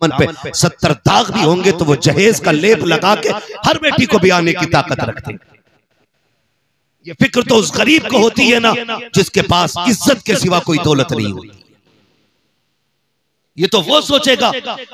मन पे 70 दाग भी होंगे तो वो जहेज का लेप लगा के हर बेटी को भी आने की ताकत रखते। ये फिक्र तो उस गरीब को होती है ना जिसके पास इज्जत के सिवा कोई दौलत नहीं होती। ये तो वो सोचेगा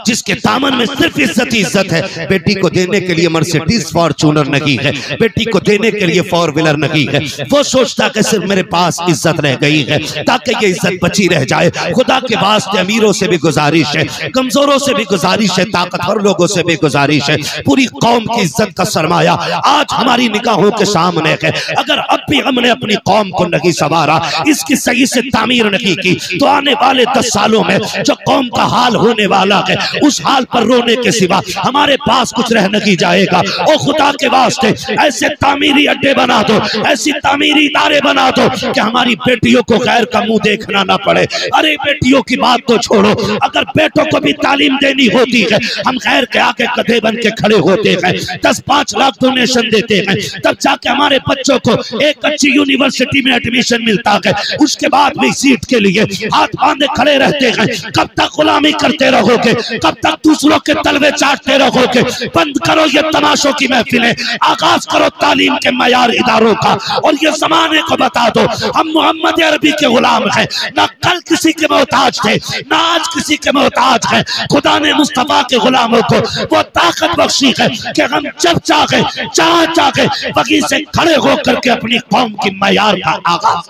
जिसके दामन में सिर्फ इज्जत ही इज्जत है। बेटी को देने के लिए मर्सिडीज फॉर्च्यूनर नहीं है, बेटी को देने के लिए 4 व्हीलर नहीं है। वो सोचता कि सिर्फ मेरे पास इज्जत रह गई है ताकि ये इज्जत बची रह जाए। खुदा के वास्ते अमीरों से भी गुजारिश है, कमजोरों से भी गुजारिश है, ताकतवर लोगों से भी गुजारिश है। पूरी कौम की इज्जत का सरमाया आज हमारी निगाहों के सामने है। अगर अब भी हमने अपनी कौम को नहीं संवारा, इसकी सही से तामीर नहीं की, तो आने वाले 10 सालों में जो कौम का हाल होने वाला है उस हाल पर रोने के सिवा हमारे पास कुछ रह नहीं जाएगा। ओ खुदा के वास्ते ऐसे तामीरी अड्डे बना दो, ऐसी तामीरी इदारे बना दो कि हमारी बेटियों को गैर का मुंह देखना ना पड़े। अरे बेटियों की बात तो छोड़ो, अगर बेटों को भी तालीम देनी होती है हम गैर के आगे गधे बन के खड़े होते हैं, 10-5 लाख डोनेशन देते हैं, तब जाके हमारे बच्चों को एक अच्छी यूनिवर्सिटी में एडमिशन मिलता है। उसके बाद भी सीट के लिए हाथ बांधे खड़े रहते हैं। कब तक गुलामी करते रहोगे, कब तक दूसरों के तलवे चाटते रहोगे? बंद करो ये तमाशों की महफिलें, आगाज करो तालीम के मयार इदारों का और ये जमाने को बता दो हम मोहम्मद अरबी के गुलाम हैं। ना कल किसी के मोहताज थे, ना आज किसी के मोहताज हैं। खुदा ने मुस्तफा के गुलामों को वो ताकत बख्शी है कि हम जब चाहे जहां चाहे वहीं से खड़े होकर के अपनी कौम की मयार का आगाज।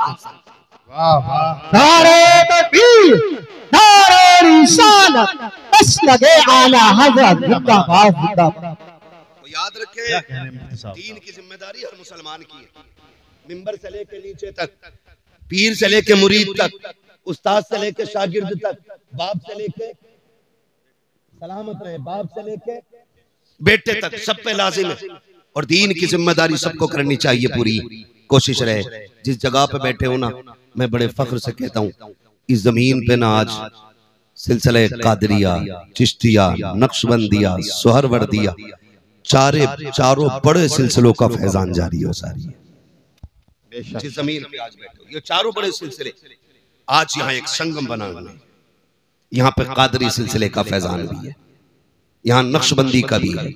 नारे तकबीर, नारे रिसालत, बस लगे आला हज़रत जिंदाबाद जिंदाबाद। तो याद रखे दीन की जिम्मेदारी हर मुसलमान की है। मिंबर से लेके नीचे तक, पीर से लेके मुरीद तक, उस्ताद से लेके शागिर्द तक, बाप से लेके सलामत रहे, बाप से लेके बेटे तक, सब पे लाजिम है। और दीन की जिम्मेदारी सबको करनी चाहिए। पूरी कोशिश रहे जिस जगह पे बैठे हो ना, मैं बड़े फख्र से कहता हूँ इस जमीन पे ना आज सिलसिले कादरिया, चिश्तिया, नक्शबंदिया, सोहरवर्दिया, चारों बड़े सिलसिलों का फैजान जारी हो सारी है। जिस जमीन पे आज बैठे हो ये चारों बड़े सिलसिले आज यहाँ एक संगम बना हुआ है। यहाँ पे कादरी सिलसिले का फैजान भी है, यहाँ नक्शबंदी का भी है,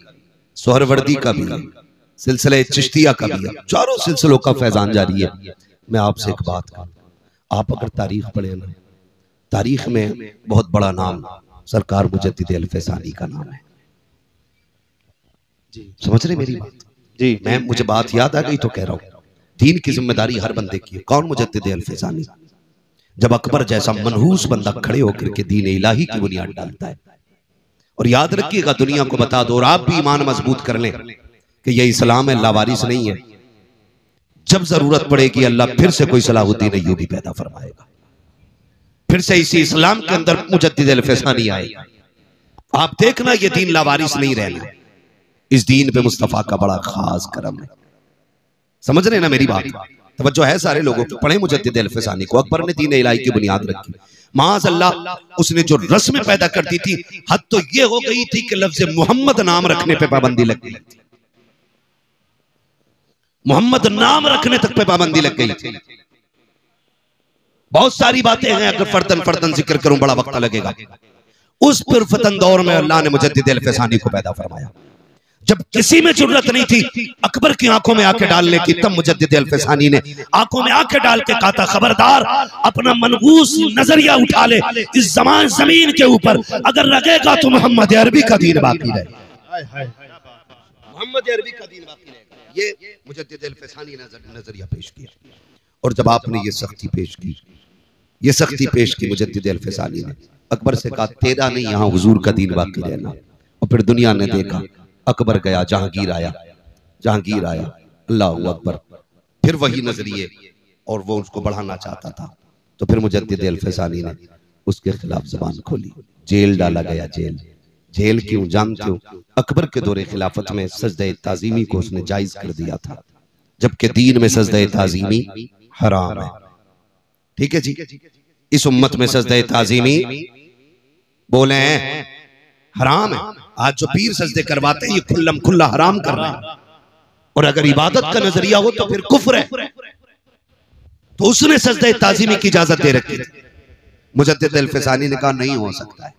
सोहरवर्दी का भी है, सिलसिले चिश्तिया का भी है। चारों सिलसिलों का फैजान जारी है। मैं आपसे एक बात कहूं, आप अगर तारीख पढ़े ना, तारीख में बहुत बड़ा नाम सरकार मुजद्दिद अल-फैसानी का नाम है। समझ रहे मेरी बात? जी, मैं मुझे बात याद आ गई तो कह रहा हूँ दीन की जिम्मेदारी हर बंदे की है। कौन? मुजद्दिद अल-फैसानी। जब अकबर जैसा मनहूस बंदा खड़े होकर के दीन इलाही की बुनियाद डालता है। और याद रखिएगा, दुनिया को बता दो और आप भी ईमान मजबूत कर लें कि ये इस्लाम है, लावारिस नहीं है। जब जरूरत पड़ेगी अल्लाह फिर से कोई सलाहुद्दीन अय्यूबी पैदा फरमाएगा, फिर से इसी इस्लाम के अंदर मुजद्दिद अल-फैसानी आएगा। आप देखना ये दीन लावारिस नहीं रहना, इस दीन पे मुस्तफा का बड़ा खास करम है। समझ रहे ना मेरी बात? तवज्जो है सारे लोगों को। पढ़े मुजद्दिद अल-फैसानी को। अकबर ने दीन इलाही की बुनियाद रखी, माअज़ल्लाह उसने जो रस्में पैदा कर दी थी, हद तो ये हो गई थी कि लफ्ज़ मोहम्मद नाम रखने पे पाबंदी लग गई थी। मोहम्मद नाम रखने तक पे पाबंदी लग गई थी। बहुत सारी बातें हैं, अगर फर्दन फर्दन जिक्र करूं बड़ा वक्त लगेगा। उस फिरफतन दौर में अल्लाह ने मुजद्दिद अल-फैसानी को पैदा फरमाया। जब किसी में जरूरत नहीं थी अकबर की आंखों में आंखें डालने की, तब मुजद्दिद अल-फैसानी ने आंखों में आंखें डाल के कहा था, खबरदार अपना मनहूस नजरिया उठा ले, इस जमीन के ऊपर अगर लगेगा तो मोहम्मद अरबी का दीन बाकी रहे, मोहम्मद अरबी का दीन बाकी रहेगा। ये मुजद्दिद अल-फैसानी ने नजरिया पेश किया। और जब आपने ये सख्ती पेश की, ये सख्ती पेश की मुजद्दिद अल-फैसानी ने, अकबर से कहा तेरा नहीं यहाँ हुजूर का दीन बाकी रहना। और फिर दुनिया ने देखा, अकबर गया, जहांगीर आया, जहांगीर आया, अल्लाहु अकबर, फिर वही नजरिए और वो उसको बढ़ाना चाहता था। तो फिर मुजद्दिद अल-फैसानी ने उसके खिलाफ जबान खोली, जेल डाला गया। जेल क्यों जानते हो? अकबर के दौरे खिलाफत में सजदे ताजीमी को उसने जायज कर दिया था, जबकि दीन में सजदे ताजीमी हराम है। ठीक है जी, इस उम्मत में सजदे ताजीमी बोले हैं हराम है। आज जो पीर सजदे करवाते हैं ये खुल्लम खुल्ला हराम कर रहे हैं। और अगर इबादत का नजरिया हो तो फिर कुफ्र है। तो उसने सजदे ताजीमी की इजाजत दे रखी थी। मुजद्दिद अल-फैसानी ने कहा नहीं हो सकता है,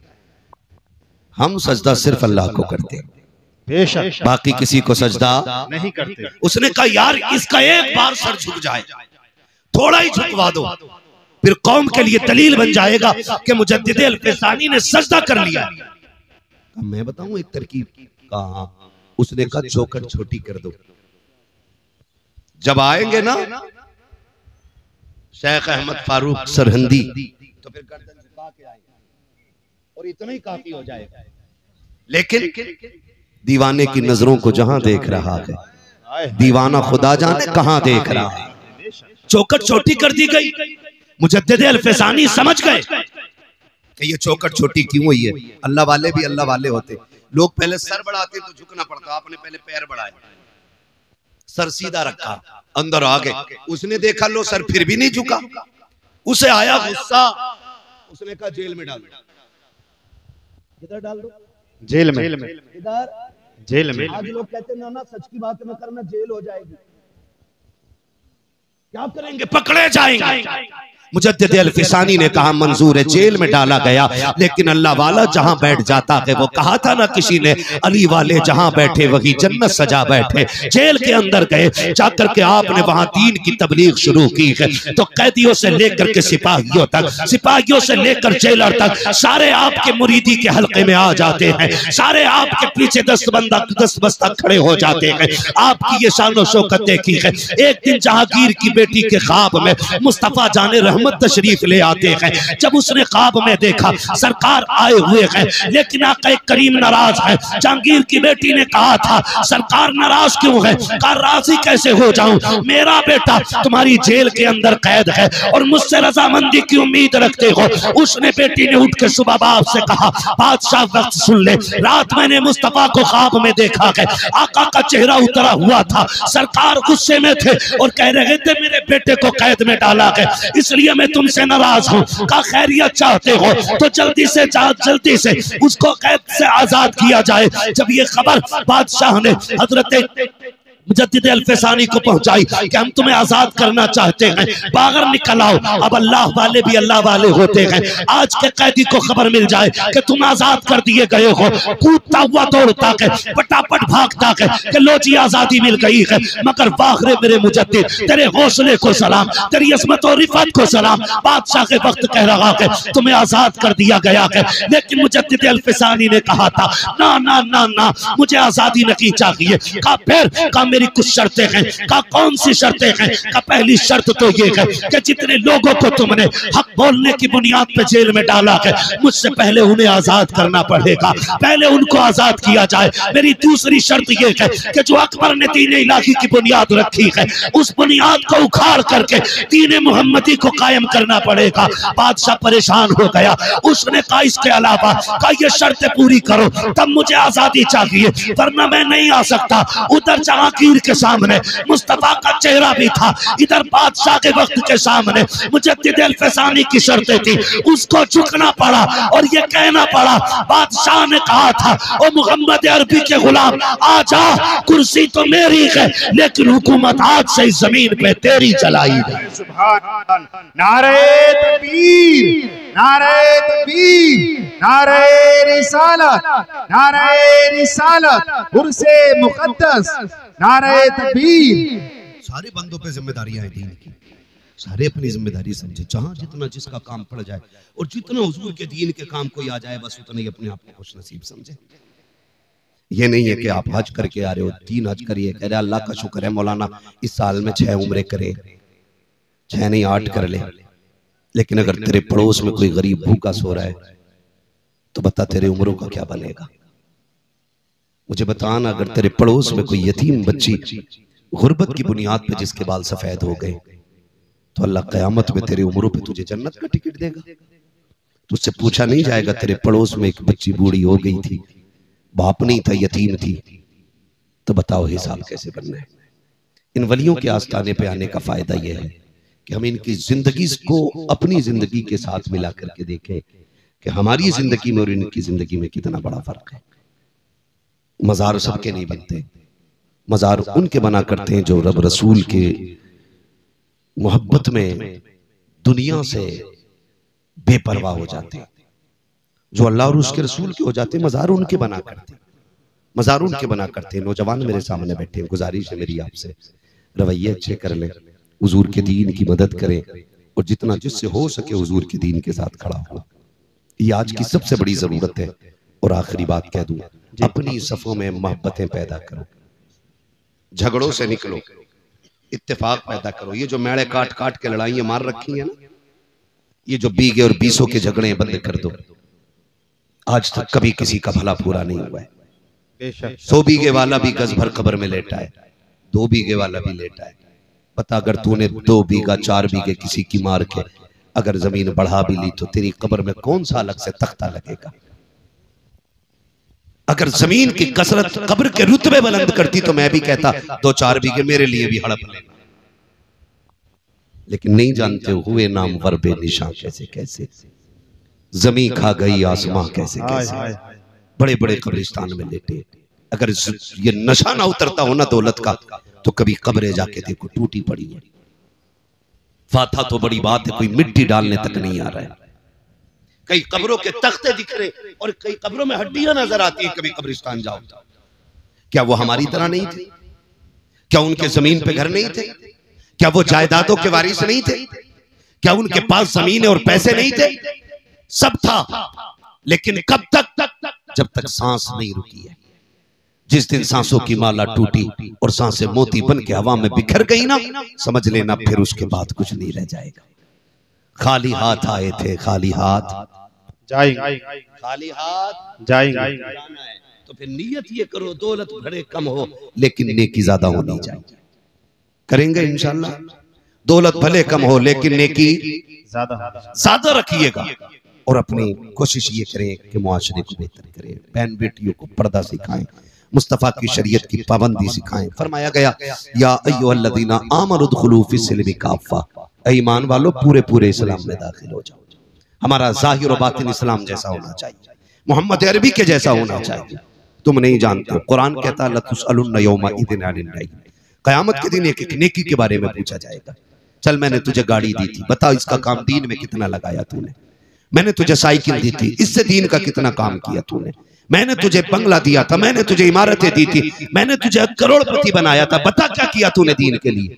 हम सजदा सिर्फ अल्लाह को करते हैं, बेशक बाकी किसी को सजदा नहीं करते। उसने कहा यार इसका एक बार सर झुक जाए, थोड़ा ही झुकवा दो, फिर कौम के लिए दलील बन जाएगा कि मुजद्दिद अल-फ़सानी ने सजदा कर लिया। मैं बताऊं एक तरकीब। कहा उसने कहा चौखट छोटी कर दो। जब आएंगे ना शेख अहमद फारूक सरहंदी तो फिर गर्दन झुका के आएंगे और इतना ही काफी हो जाएगा। लेकिन दीवाने की नजरों को जहां देख रहा है, दीवाना खुदा जाने कहां देख रहा है। चौखट छोटी कर दी गई। मुजद्दिद अल-फ़सानी समझ गए कि ये चौखट छोटी क्यों हुई है। अल्लाह वाले भी अल्लाह वाले होते, लोग पहले सर बढ़ाते तो झुकना पड़ता, आपने पहले पैर बढ़ाए, सर सीधा रखा, अंदर आ गए। उसने देखा लो सर फिर भी नहीं झुका, उसे आया गुस्सा, उसने कहा जेल में डाल दो। किधर डाल दो? जेल में। इधर जेल में। आज लोग कहते ना ना सच की बात न करना, जेल हो जाएगी। क्या करेंगे? पकड़े जाएंगे। मुजद्दिद अल-फ़सानी ने कहा मंजूर है, जेल में डाला गया। लेकिन अल्लाह वाला जहां बैठ जाता है, वो कहा था ना किसी ने, अली वाले जहां बैठे वही जन्नत सजा बैठे। जेल के अंदर गए, जाकर के आपने वहां दीन की तबलीग शुरू की है। तो कैदियों से लेकर के सिपाहियों तक, सिपाहियों से लेकर जेलर तक, सारे आपके मुरीदी के हल्के में आ जाते हैं, सारे आपके पीछे दस्तबस्ता खड़े हो जाते हैं। आपकी ये शान शौकत देखी है। एक दिन जहांगीर की बेटी के ख्वाब में मुस्तफा जाने तशरीफ ले आते हैं। जब उसने ख्वाब में देखा सरकार आए हुए हैं, लेकिन आका करीम नाराज है। जहांगीर की बेटी ने कहा था सरकार नाराज क्यों है? कहा राजी कैसे हो जाऊं, मेरा बेटा तुम्हारी जेल के अंदर कैद है और मुझसे रजामंदी की उम्मीद रखते हो। उसने बेटी ने उठ के सुबह बाप से कहा बादशाह वक्त सुन ले, रात मैंने मुस्तफा को ख्वाब में देखा है, आका का चेहरा उतरा हुआ था, सरकार गुस्से में थे और कह रहे थे मेरे बेटे को कैद में डाला है, इसलिए मैं तुमसे नाराज हूँ। का खैरियत चाहते हो तो जल्दी से उसको कैद से आजाद किया जाए। जब ये खबर बादशाह ने हजरत मुजद्दिद अल-फ़सानी को पहुंचाई कि हम तुम्हें आजाद करना चाहते हैं, बाहर निकल आओ। अब अल्लाह वाले भी अल्लाह वाले होते हैं। आज के कैदी को खबर मिल जाए कि तुम आजाद कर दिए गए हो, कूदता हुआ दौड़ता है, फटाफट भागता है कि लो जी आजादी मिल गई है। मगर वाहरे मेरे मुजद्दिद, तेरे हौसले को सलाम, तेरी अज़मत और रिफ़त को सलाम। बादशाह के वक्त कह रहा है तुम्हें आजाद कर दिया गया है, लेकिन मुजद्दिद अल-फ़सानी ने कहा था ना ना ना ना, मुझे आजादी नहीं चाहिए। का फिर मेरी कुछ शर्तें हैं। का कौन सी शर्तें हैं? का पहली शर्त तो ये है कि जितने लोगों को तुमने हक बोलने की बुनियाद पे जेल में डाला है, मुझसे पहले उन्हें आजाद करना पड़ेगा, पहले उनको आजाद किया जाए। मेरी दूसरी शर्त ये है कि जो अकबर ने दीन इलाही की बुनियाद रखी है, उस बुनियाद को उखाड़ करके दीन मुहम्मदी को कायम करना पड़ेगा। बादशाह परेशान हो गया। उसने कहा इसके अलावा का ये शर्तें पूरी करो तब मुझे आजादी चाहिए, वरना मैं नहीं आ सकता। उधर जहांगीर के सामने मुस्तफा का चेहरा भी था, इधर बादशाह के वक्त के सामने मुजद्दिद अल-फ़सानी की शर्तें थी, उसको झुकना पड़ा और ये कहना पड़ा। बादशाह ने कहा था ओ मोहम्मद अरबी के गुलाम आजा, कुर्सी तो मेरी है लेकिन हुकूमत आज से इस जमीन पे तेरी चलाई है। सुभान, नारे तकबीर, नारे तकबीर, नारे रिसालत, नारे रिसालत, उर्से मुक़द्दस, नारे तकबीर। सारे बंदों पे जिम्मेदारियां हैं दीन की, सारे अपनी जिम्मेदारी समझे। जहां जितना जिसका काम पड़ जाए और जितना हुजूर के दीन के काम कोई आ जाए, बस उतना ही अपने आप को खुश नसीब समझे। ये नहीं है कि आप हज करके आ रहे हो, 3 हज करिए, कह रहे अल्लाह का शुक्र है मौलाना इस साल में 6 उम्रे करे, 6 नहीं 8 कर ले। लेकिन अगर तेरे पड़ोस में कोई गरीब भूखा सो रहा है तो बता तेरे उम्रों का क्या बनेगा? मुझे बताना, अगर तेरे पड़ोस में कोई यतीम बच्ची गुर्बत की बुनियाद पे जिसके बाल सफेद हो गए, तो अल्लाह क़यामत में तेरे उम्रों पे तुझे जन्नत का टिकट देगा। तुझसे पूछा नहीं जाएगा तेरे पड़ोस में एक बच्ची बूढ़ी हो गई थी, बाप नहीं था, यतीम थी, तो बताओ हिसाब कैसे बनना है? इन वलियों के आस्थाने पे आने का फायदा यह है कि हम इनकी जिंदगी को अपनी जिंदगी के साथ मिला करके देखें कि हमारी जिंदगी में और इनकी जिंदगी में कितना बड़ा फर्क है। मजार सबके नहीं बनते, मजार उनके बना करते हैं जो रब रसूल के मोहब्बत में दुनिया से बेपरवाह हो जाते हैं। जो अल्लाह और उसके रसूल के हो जाते मजार उनके बना करते, मजार उनके बना करते। नौजवान मेरे सामने बैठे, गुजारिश है मेरी आपसे, रवैये अच्छे कर लें, हुजूर के दीन की मदद करें और जितना जिससे हो सके हुजूर के दीन के साथ खड़ा हो। ये आज की सबसे बड़ी जरूरत है। और आखिरी बात कह दूं, अपनी सफों में मोहब्बतें पैदा करो, झगड़ों से निकलो, इत्तेफाक पैदा करो। ये जो मेड़े काट काट के लड़ाइयां मार रखी हैं ना, ये जो बीगे और बीसों के झगड़े बंद कर दो। आज तक कभी किसी का भला पूरा नहीं हुआ है। 100 बीघे वाला भी गज भर कब्र में लेटा है, 2 बीघे वाला भी लेटा है। पता अगर तूने 2 बीघा 4 बीघे किसी की मार के अगर जमीन बढ़ा भी ली तो तेरी कब्र में कौन सा अलग से तख्ता लगेगा। अगर जमीन की कसरत कब्र के रुतबे बुलंद करती तो मैं भी कहता 2-4 बीघे मेरे लिए भी हड़प लेना। लेकिन नहीं जानते हुए नाम वरबे निशान कैसे कैसे, जमी खा गई आसमां कैसे कैसे, बड़े बड़े कब्रिस्तान में लेटे। अगर ये नशा ना उतरता हो ना दौलत का तो कभी कब्रें जाके देखो टूटी पड़ी है। फाथा तो बड़ी बात है, कोई मिट्टी डालने तक नहीं आ रहा है। कई कब्रों के तख्ते दिख रहे और कई कब्रों में हड्डियां नजर आती है। कभी कब्रिस्तान जाओ, क्या वो हमारी तरह नहीं थे? क्या उनके जमीन पे घर नहीं थे? क्या वो जायदादों के वारिस नहीं थे? क्या उनके पास जमीन और पैसे नहीं थे? सब था, लेकिन कब तक? जब तक सांस नहीं रुकी है। जिस दिन सांसों की माला टूटी और सांसें मोती बन के हवा में बिखर गई ना, समझ लेना फिर उसके बाद कुछ नहीं रह जाएगा। खाली हाथ आए थे, खाली हाथ जाएंगे, खाली हाथ जाएंगे। तो फिर नियत ये करो, दौलत भले कम हो लेकिन नेकी ज्यादा होनी चाहिए। करेंगे इंशाल्लाह। दौलत भले कम हो लेकिन नेकी ज्यादा रखिएगा। और अपनी कोशिश ये करें कि मुआशरे को बेहतर करें, बहन बेटियों को पर्दा सिखाएं, मुस्तफा की शरीयत की पाबंदी सिखाएं। फरमाया गया या अय्युहल्लज़ीना आमनु दुखुलू फिस्सिल्मी काफ़ा, ईमान वालों पूरे पूरे इस्लाम में दाखिल हो जाओ। हमारा जाहिर और बातिन इस्लाम जैसा होना चाहिए, मोहम्मद अरबी के जैसा होना चाहिए। तुम नहीं जानते, कुरान कहता है लतुसअलुन्ना यौमा इज़िन अनिन नईम, क़यामत के दिन एक एक नेकी के बारे में पूछा जाएगा। चल मैंने तुझे गाड़ी दी थी, बता इसका काम दीन में कितना लगाया तूने। मैंने तुझे साइकिल दी थी, इससे दीन का कितना काम किया तूने। मैंने तुझे बंगला दिया था, मैंने तुझे इमारतें दी थी, मैंने तुझे करोड़पति बनाया था, बता क्या किया तूने दीन के लिए।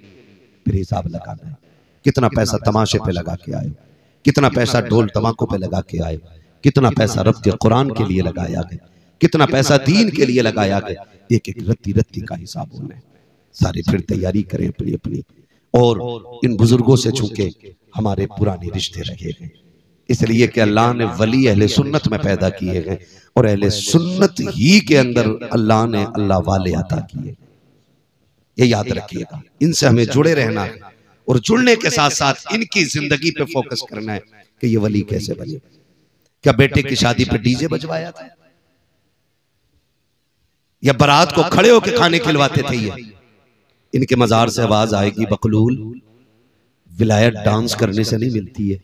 फिर हिसाब लगाना है, कितना पैसा तमाशे पे लगा के आए, कितना पैसा ढोल तमाकों पे लगा के आए, कितना पैसा रब के कुरान के लिए लगाया गया, कितना पैसा दीन के लिए लगाया गया। एक एक रत्ती रत्ती का हिसाब होना है। सारे फिर तैयारी करें अपनी अपनी, और इन बुजुर्गों से चूंकि हमारे पुराने रिश्ते रहे गए, इसलिए कि अल्लाह ने वली अहले सुन्नत में पैदा किए गए और अहले सुन्नत ही के अंदर अल्लाह ने अल्लाह वाले अता किए। ये याद रखिएगा, इनसे हमें जुड़े रहना है और जुड़ने के साथ साथ इनकी जिंदगी पे फोकस करना है कि ये वली कैसे बने। क्या बेटे की शादी पे डीजे बजवाया था या बारात को खड़े होकर खाने खिलवाते थे? ये इनके मजार से आवाज आएगी बकलूल, विलायत डांस करने से नहीं मिलती है।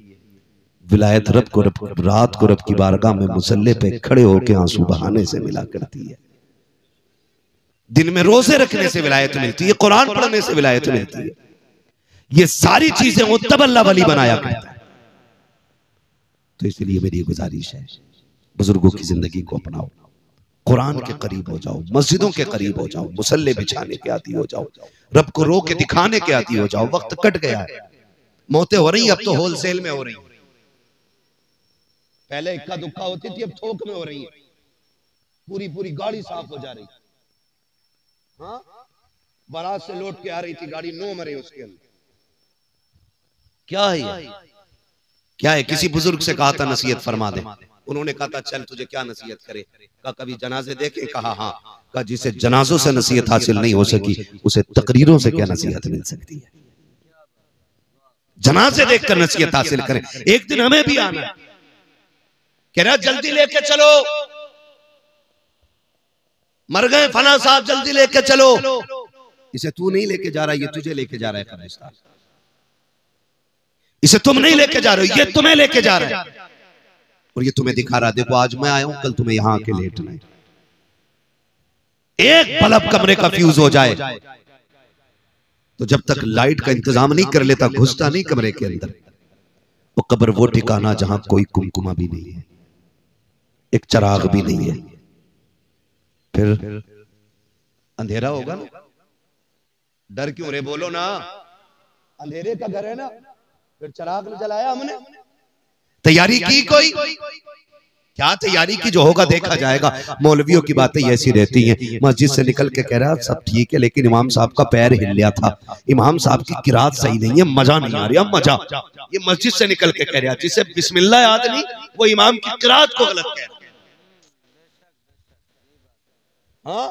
विलायत रब को रात को रब की बारगाह में मुसल्ले पे खड़े होकर आंसू बहाने से मिला करती है। दिन में रोजे रखने से विलायत मिलती है, कुरान पढ़ने से विलायत मिलती है। ये सारी चीजें वो तब अल्लाह वली बनाया करता है। तो इसलिए मेरी गुजारिश है, बुजुर्गों की जिंदगी को अपनाओ, कुरान के करीब हो जाओ, मस्जिदों के करीब हो जाओ, मुसल्ले बिछाने के आदी हो जाओ, रब को रो के दिखाने के आदी हो जाओ। वक्त कट गया है, मौतें हो रही, अब तो होलसेल में हो रही। पहले इक्का दुक्का होती थी, अब थोक में हो रही है। पूरी पूरी गाड़ी साफ हो जा रही। हाँ, बारात से लौट के आ रही थी गाड़ी, 9 मरे उसके अंदर। क्या है ये? क्या है? किसी बुजुर्ग से कहा था नसीहत फरमा दे, उन्होंने कहा था चल तुझे क्या नसीहत करे। कहा कभी जनाजे देखे? कहा हाँ। कहा जिसे जनाजों से नसीहत हासिल नहीं हो सकी उसे तकरीरों से क्या नसीहत मिल सकती है। जनाजे देखकर नसीहत हासिल करें। एक दिन हमें भी आना है, कह रहा जल्दी लेके चलो, मर गए फला साहब, जल्दी लेके चलो। इसे तू नहीं लेके जा रहा, ये तुझे लेके जा रहा है कब्रिस्तान। इसे तुम नहीं लेके जा रहे हो, ये तुम्हें लेके जा रहा है और ये तुम्हें दिखा रहा है देखो आज मैं आया हूं, कल तुम्हें यहां आके लेटना है। एक बल्ब कमरे का फ्यूज हो जाए तो जब तक लाइट का इंतजाम नहीं कर लेता, घुसता नहीं कमरे के अंदर। वो कब्र वो ठिकाना जहां कोई कुमकुमा भी नहीं है। एक चिराग भी नहीं है, फिर अंधेरा होगा ना। डर क्यों रे, बोलो ना, अंधेरे का घर है ना, फिर चिराग जलाया हमने। तैयारी की कोई? क्या तैयारी की? जो होगा देखा जाएगा। मौलवियों की बातें ऐसी रहती हैं। मस्जिद से निकल के कह रहा है सब ठीक है, लेकिन इमाम साहब का पैर हिल गया था, इमाम साहब की किरात सही नहीं है, मजा नहीं आ रहा, मजा। ये मस्जिद से निकल के कह रहा है, जिसे बिस्मिल्लाह याद नहीं वो इमाम की किरात को गलत कह रहा है। हाँ,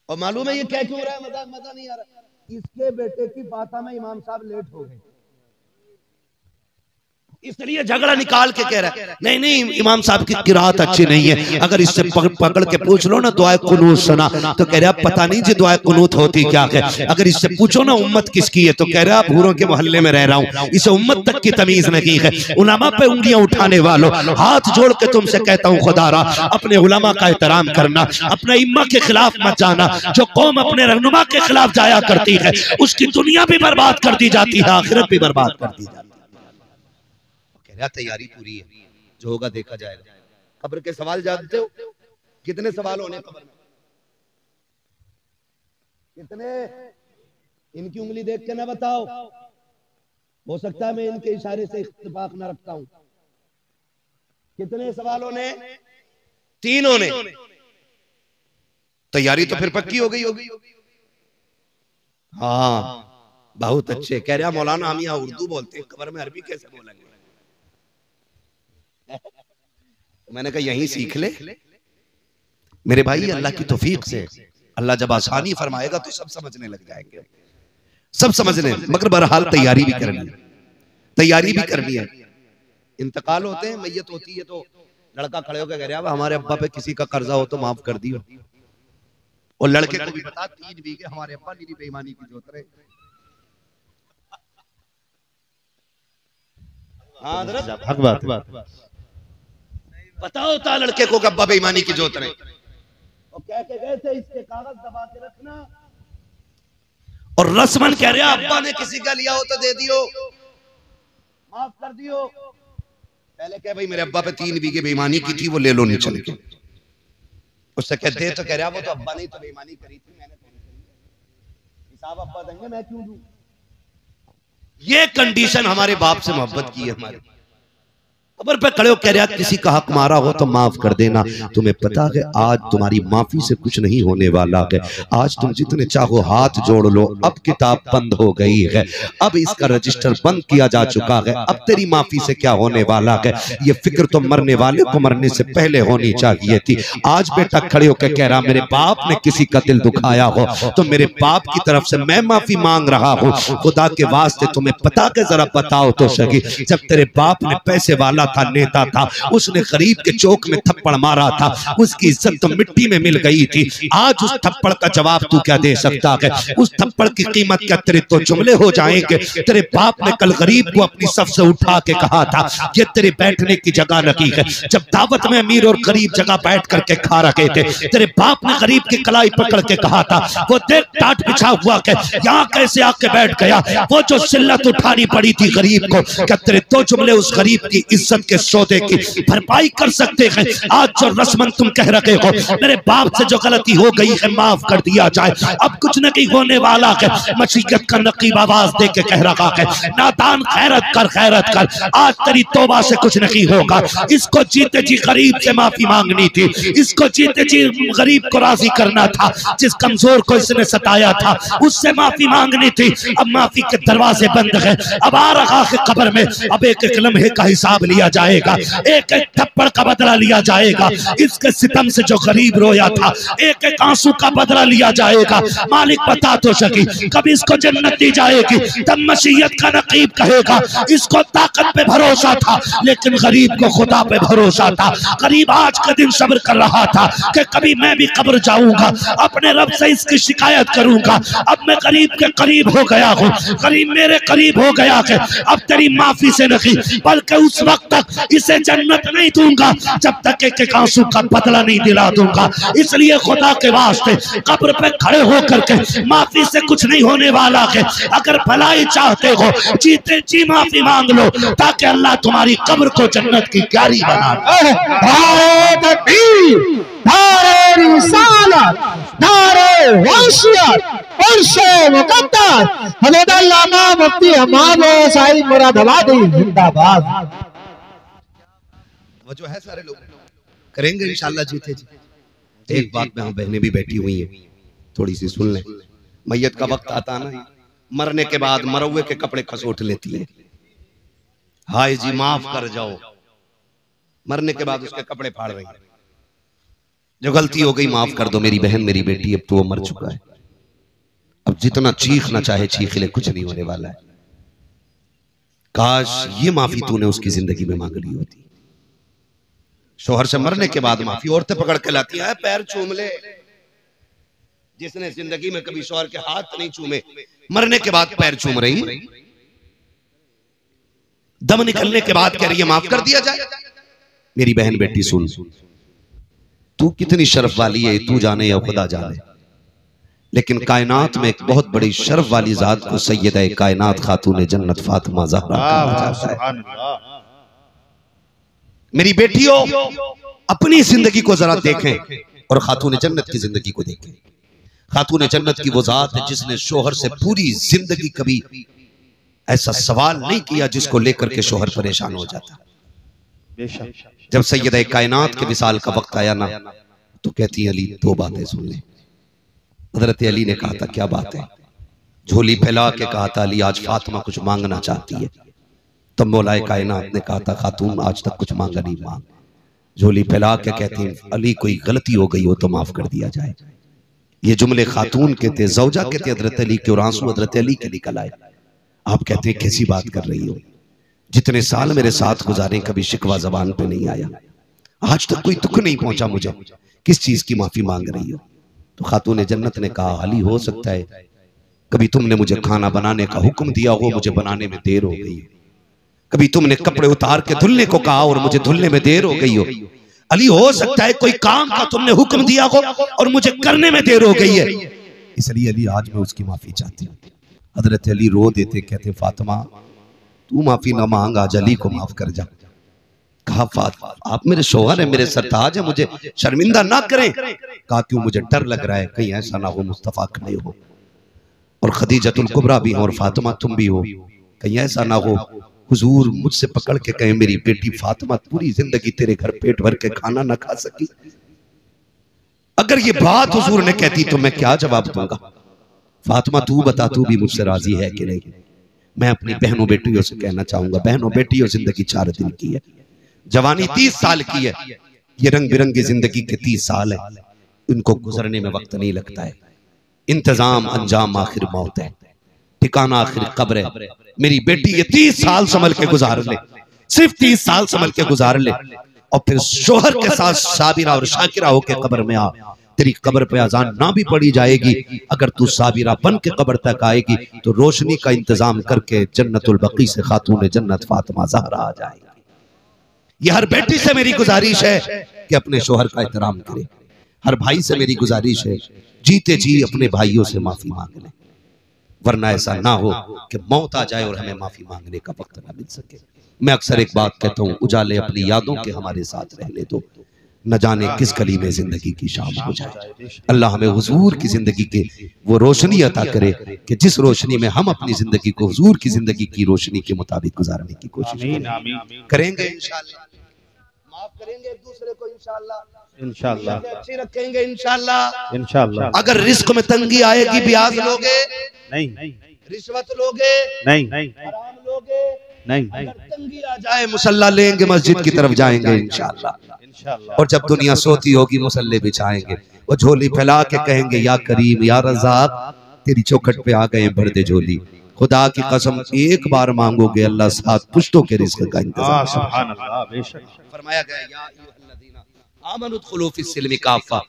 और मालूम है ये क्या क्यों रहा है? मजा नहीं आ रहा। इसके बेटे की फाता में इमाम साहब लेट हो गए, इसलिए झगड़ा निकाल के कह रहा है नहीं नहीं इमाम साहब की किरात अच्छी नहीं है। अगर इससे पकड़ के पूछ लो ना दुआए कुनूत सुना, तो कह रहा पता नहीं जी दुआए कुनूत होती क्या है। अगर इससे पूछो ना उम्मत किसकी है, तो कह रहा भूरों के मोहल्ले में रह रहा हूँ, इसे उम्मत तक की तमीज नहीं है। उलमा पे उंगलियां उठाने वालों, हाथ जोड़ के तुमसे कहता हूँ खुदारा अपने उलमा का एहतराम करना, अपने इम्मा के खिलाफ मत जाना। जो कौम अपने रहनुमा के खिलाफ जाया करती है उसकी दुनिया भी बर्बाद कर दी जाती है, आखिरत भी बर्बाद कर दी जाती है। तैयारी पूरी है, जो होगा देखा जाएगा। कब्र के सवाल जानते हो कितने सवाल होने कब्र में? कितने? इनकी उंगली देख के ना बताओ, हो सकता है मैं इनके इशारे से इत्तेफाक ना रखता हूं। कितने सवालों ने? 3 होने। तैयारी तो फिर पक्की हो गई होगी। हाँ बहुत अच्छे। कह रहा मौलाना हम यहाँ उर्दू बोलते हैं, कब्र में अरबी कैसे बोलेंगे? मैंने कहा यहीं सीख ले मेरे भाई, अल्लाह की तौफीक से अल्लाह जब आसानी फरमाएगा तो सब समझने लग जाएंगे, सब समझने। मगर बहरहाल तैयारी भी करनी है, तैयारी भी करनी है। इंतकाल होते हैं, मैयत होती है तो लड़का खड़े होकर कह रहा हमारे अब्बा पे किसी का कर्जा हो तो माफ कर दियो, और लड़के को भी बता 3 बीघे हमारे अब्बा मेरी बेईमानी की जोत रहे। हक बात पता होता लड़के को अब्बा बेईमानी की जोत रहे, और कह के गए थे इसके कागज दबा के रखना, और रस्मन कह रहा अब्बा ने किसी का लिया हो तो दे दियो, माफ कर दियो। पहले कह भाई मेरे अब्बा पे 3 बीघे बेईमानी की थी, वो ले लो नहीं चल के। उससे कहते तो कह रहा वो तो अब्बा ने तो बेईमानी करी थी, मैंने तो नहीं करी, हिसाब अब्बा देंगे, मैं क्यों दूं? ये कंडीशन हमारे बाप से मोहब्बत की है हमारे। कब्र पे खड़े हो कह रहा किसी का हक मारा हो तो माफ कर देना। तुम्हें पता है आज तुम्हारी माफी से कुछ नहीं होने वाला है। आज तुम जितने चाहो हाथ जोड़ लो, अब किताब बंद हो गई है, अब इसका रजिस्टर बंद किया जा चुका है, अब तेरी माफी से क्या होने वाला है। ये फिक्र तो मरने वाले को मरने से पहले होनी चाहिए थी। आज बेटा खड़े होकर कह रहा मेरे बाप ने किसी का दिल दुखाया हो तो मेरे बाप की तरफ से मैं माफी मांग रहा हूँ। खुदा के वास्ते तुम्हें पता के जरा बताओ तो सही, जब तेरे बाप ने पैसे वाला था, नेता था, उसने गरीब के चौक में थप्पड़ मारा था, उसकी इज्जत तो मिट्टी में मिल गई थी। आज उस थप्पड़ का जवाब तू क्या दे सकता है? उस थप्पड़ की कीमत क्या तेरे तो जुमले हो जाएंगे? तेरे बाप ने कल गरीब को अपनी सफ से उठा के कहा था ये तेरे बैठने की जगह नहीं है। जब दावत में अमीर और गरीब जगह बैठ करके खा रहे थे, तेरे बाप ने गरीब की कलाई पकड़ के कहा था वो देख टाट बिछा हुआ के यहाँ कैसे आके बैठ गया। वो जो जिल्लत उठानी पड़ी थी गरीब को, क्या तेरे दो जुमले उस गरीब की इज्जत के सौदे की भरपाई कर सकते हैं? आज जो रस्मन तुम कह रहे हो मेरे बाप से जो गलती हो गई है माफ कर दिया जाए, अब कुछ नहीं होने वाला है। मशीयत का नकीब आवाज दे के कह रहा है नादान खैरत कर, खैरत कर, आज तेरी तौबा से कुछ नहीं होगा। इसको जीते जी गरीब से माफी मांगनी थी, इसको जीते जी गरीब को राजी करना था, जिस कमजोर को इसने सताया था उससे माफी मांगनी थी। अब माफी के दरवाजे बंद है, अब आ रहा है कब्र में, अब एक एक लम्हे का हिसाब लिया जाएगा, एक एक थप्पड़ का बदला लिया जाएगा। इसके सितम से जो गरीब रोया था एक एक आंसू का बदला लिया जाएगा। मालिक बता तो सकी कब इसको जन्नत दी जाएगी? तब मशीयत का नकीब कहेगा इसको ताकत पे भरोसा था लेकिन गरीब को खुदा पे भरोसा था। गरीब आज का दिन सब्र कर रहा था कि कभी मैं भी कब्र जाऊंगा, अपने रब से इसकी शिकायत करूंगा। अब मैं गरीब के करीब हो गया हूँ, गरीब मेरे करीब हो गया है। अब तेरी माफी से नहीं बल्कि उस वक्त तक इसे जन्नत नहीं दूंगा जब तक एक आंसू का बदला नहीं दिला दूंगा। इसलिए खुदा के वास्ते कब्र पे खड़े होकर के माफी से कुछ नहीं होने वाला है। अगर भलाई चाहते हो जीते जी माफी मांग लो ताकि अल्लाह तुम्हारी कब्र को जन्नत की क्यारी बना दे। नारे तकबीर, नारे रिसालत, नारे वसीयत, उर्से मुक़द्दस, हज़रत अल्लामा मुफ्ती हमाद साहिब मुरादाबादी जिंदाबाद। वो जो है सारे लोग करेंगे इंशाल्लाह जीते जी। एक बात में हम बहनें भी बैठी हुई हैं, थोड़ी सी सुन लें। मैयत का वक्त आता ना, मरने के बाद मरवे के कपड़े खसोट लेती है। हाय जी माफ कर जाओ, मरने के बाद उसके कपड़े फाड़ रही है। जो गलती हो गई माफ कर दो मेरी बहन मेरी बेटी, अब तो वो मर चुका है। अब जितना चीखना चाहे चीख ले, कुछ नहीं होने वाला है। काश ये माफी तूने उसकी जिंदगी में मांग ली होती। शोहर से मरने के बाद माफी औरतें पकड़ के लाती है, पैर चूम ले। जिसने जिंदगी में कभी शोहर के हाथ नहीं चूमे, मरने के बाद पैर चूम रही। दम निकलने के बाद कह रही है माफ कर दिया जाए। मेरी बहन बेटी सुन, तू कितनी शर्फ वाली है तू जाने या खुदा जाने, लेकिन कायनात में एक बहुत बड़ी शर्फ वाली जात को सैयदा कायनात खातून जन्नत फातिमा ज़हरा कहा जाता है। मेरी बेटियों अपनी जिंदगी को जरा देखें और खातून जन्नत की जिंदगी को देखें। खातून जन्नत की वो जात है जिसने शोहर से पूरी जिंदगी कभी ऐसा सवाल नहीं किया जिसको लेकर के शोहर परेशान हो जाता। जब सैयदा कायनात के विसाल का वक्त आया ना, तो कहती है अली दो बातें सुन ले। हजरत अली ने कहा था क्या बात है? झोली फैला के कहा था अली आज फातिमा कुछ मांगना चाहती है। तब मौलाए कायनात ने कहा था खातून आज तक कुछ मांगा नहीं, मांग। झोली फैला के कहती है अली कोई गलती हो गई हो तो माफ कर दिया जाए। ये जुमले खातून के थे, जौजा के थे हजरत अली के, और आंसू हजरत अली के निकल आए। आप कहते हैं कैसी बात कर रही हो, जितने साल मेरे साथ गुजारे कभी शिकवा जबान पे नहीं आया, आज तक कोई दुख नहीं पहुंचा मुझे, किस चीज की माफी मांग रही हो? तो खातून जन्नत ने कहा अली हो सकता है कभी तुमने मुझे खाना बनाने का हुक्म दिया हो, मुझे बनाने में देर हो गई। कभी तुमने कपड़े उतार के धुलने को कहा और मुझे धुलने में देर हो गई हो। अली हो सकता है कोई काम का तुमने हुक्म दिया हो और मुझे करने में देर हो गई है, इसलिए अली आज मैं उसकी माफी चाहती हूँ। हजरत अली रो देते, कहते फातिमा तू माफी ना मांग, आज अली को माफ कर जा। कहा फातिमा आप मेरे शौहर हैं, मेरे सरताज हैं, मुझे शर्मिंदा ना करें। कहा क्यों? मुझे डर लग रहा है कहीं ऐसा ना हो मुस्तफा खड़े हो और खदीजतुल कुबरा भी हो और फातिमा तुम भी हो, कहीं ऐसा ना हो हुजूर मुझसे पकड़ के कहे मेरी बेटी फातिमा पूरी जिंदगी तेरे घर पेट भर के खाना ना खा सकी। अगर ये बात हुजूर ने कहती तो मैं क्या जवाब दूंगा? फातिमा तू बता, तू भी मुझसे राजी है कि नहीं? मैं अपनी बहनों बेटियों से कहना चाहूंगा, बहनों बेटियों जिंदगी 4 दिन की है, जवानी 30 साल की है, ये रंग बिरंगी जिंदगी के 30 साल है, इनको गुजरने में वक्त नहीं लगता है। इंतजाम अंजाम आखिर मौत है, ठिकाना आखिर कब्र है। मेरी बेटी ये 30 साल संभल के गुजार ले, सिर्फ 30 साल संभल के गुजार ले, और फिर शोहर के साथ साबिरा और शाकिरा होके कब्र में आ। तेरी कब्र पे अजान ना भी पड़ी जाएगी, अगर तू साबिरा बन के कब्र तक आएगी तो रोशनी का इंतजाम करके जन्नतुल बकी से खातून जन्नत फातिमा ज़हरा आ जाएगी। ये हर बेटी से मेरी गुजारिश है कि अपने शोहर का एहतराम करे। हर भाई से मेरी गुजारिश है जीते जी अपने भाइयों से माफी मांग ले, वरना ऐसा ना हो कि मौत आ जाए और हमें माफी मांगने का वक्त ना मिल सके। मैं अक्सर एक बात कहता हूँ, उजाले अपनी यादों के हमारे साथ रहने दो, न जाने किस गली में जिंदगी की शाम हो जाए। अल्लाह हमें हुजूर की जिंदगी के वो रोशनी अता करे कि जिस रोशनी में हम अपनी जिंदगी को हुजूर की जिंदगी की रोशनी के मुताबिक गुजारने की कोशिश करेंगे। इंशाअल्लाह माफ करेंगे एक दूसरे को, इंशाअल्लाह अच्छी रखेंगे इंशाअल्लाह। अगर रिस्क में तंगी आएगी, ब्याज लोगे नहीं, रिश्वत लोगे नहीं, हराम लोगे नहीं, अगर तंगी आ जाए मुसल्ला लेंगे, मस्जिद की तरफ जाएंगे इंशाअल्लाह। और जब दुनिया सोती होगी मुसल्ले बिछाएंगे, वो झोली फैला के कहेंगे या करीम या रज़ाक तेरी चौखट पे आ गए भर दे झोली। खुदा की कसम एक बार मांगोगे अल्लाह 7 पुश्तों के रिस्क का इंतजाम। सुभान अल्लाह, बेशक फरमाया गया या अय्युहल्लज़ीना आमनु उदखुलू फिस्सिल्मि काफ़ा,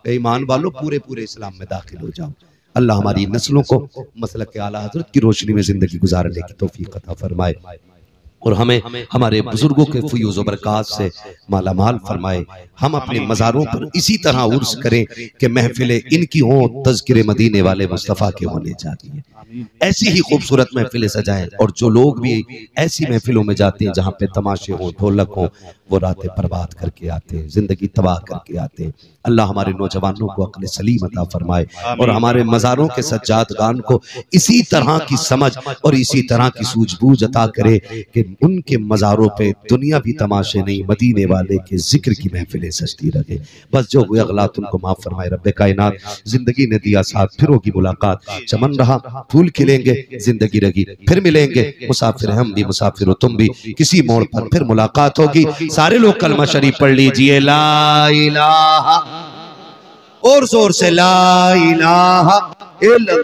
ईमान वालों पूरे पूरे इस्लाम में दाखिल हो जाओ। अल्लाह हमारी नस्लों को मसलक आला हज़रत की रोशनी में जिंदगी गुजारने की तौफीक अता फरमाए। और हमें हमारे बुजुर्गों के फयूज़ व बरक़ात से मालामाल फरमाए। हम अपने मज़ारों पर इसी तरह उर्स करें कि महफिलें इनकी हों, तज़किरे मदीने वाले मुस्तफ़ा के होने चाहिए। ऐसी ही खूबसूरत महफिलें सजाएं, और जो लोग भी ऐसी महफिलों में जाते हैं जहाँ पे तमाशे हों, ढोलक हों, वो रातें बर्बाद करके आते हैं, जिंदगी तबाह करके आते हैं। अल्लाह हमारे नौजवानों को अक्ल सलीम अता फरमाए और हमारे मज़ारों के सज्जादगान को इसी तरह की समझ और इसी तरह की सूझबूझ अता करे कि उनके मज़ारों पे दुनिया भी तमाशे नहीं, मदीने वाले के जिक्र की महफिलें सजती रहे। बस जो हुए अगलात उनको माफ फरमाए रब्बे कायनात। जिंदगी ने दिया साथ, फिर होगी मुलाकात, चमन रहा फूल खिलेंगे, जिंदगी रही फिर मिलेंगे, मुसाफिर हम भी मुसाफिर हो तुम भी, किसी मोड़ पर फिर मुलाकात होगी। सारे लोग कलमा शरीफ पढ़ लीजिए, ला इलाहा, और जोर से ला इलाहा इल्लल्लाह।